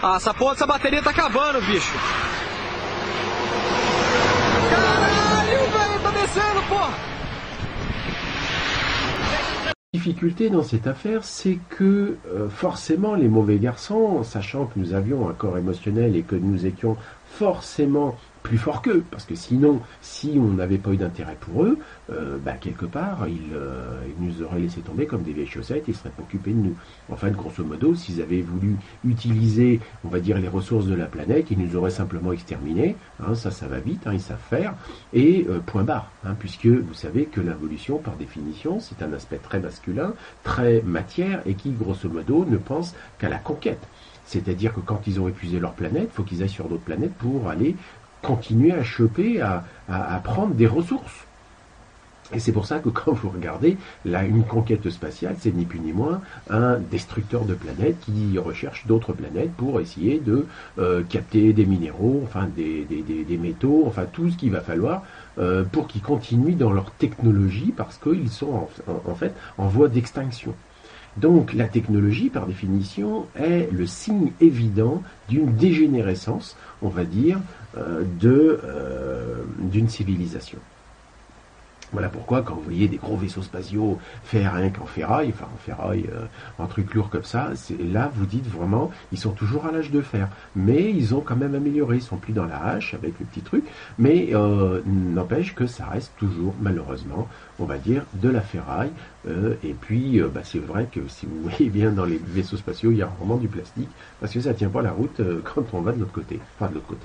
Ah, essa porra dessa bateria tá acabando, bicho. Caralho, velho, tá descendo, porra. La difficulté dans cette affaire, c'est que forcément les mauvais garçons, sachant que nous avions un corps émotionnel et que nous étions forcément plus forts qu'eux, parce que sinon, si on n'avait pas eu d'intérêt pour eux, quelque part, ils nous auraient laissé tomber comme des vieilles chaussettes, ils ne seraient pas occupés de nous. Enfin, grosso modo, s'ils avaient voulu utiliser, on va dire, les ressources de la planète, ils nous auraient simplement exterminés, hein, ça va vite, hein, ils savent faire, et point barre, hein, puisque vous savez que l'involution, par définition, c'est un aspect très masculin, très matière, et qui, grosso modo, ne pense qu'à la conquête. C'est-à-dire que quand ils ont épuisé leur planète, il faut qu'ils aillent sur d'autres planètes pour aller continuer à choper, à prendre des ressources. Et c'est pour ça que quand vous regardez, là, une conquête spatiale, c'est ni plus ni moins un destructeur de planètes qui recherche d'autres planètes pour essayer de capter des minéraux, enfin des métaux, enfin tout ce qu'il va falloir pour qu'ils continuent dans leur technologie parce qu'ils sont en fait en voie d'extinction. Donc la technologie, par définition, est le signe évident d'une dégénérescence, on va dire, d'une civilisation. Voilà pourquoi quand vous voyez des gros vaisseaux spatiaux faits rien qu'en ferraille, un truc lourd comme ça, là vous dites vraiment, ils sont toujours à l'âge de fer. Mais ils ont quand même amélioré, ils sont plus dans la hache avec le petit truc, mais n'empêche que ça reste toujours, malheureusement, on va dire, de la ferraille. Et puis c'est vrai que si vous voyez bien dans les vaisseaux spatiaux, il y a vraiment du plastique, parce que ça tient pas la route quand on va de l'autre côté, enfin de l'autre côté.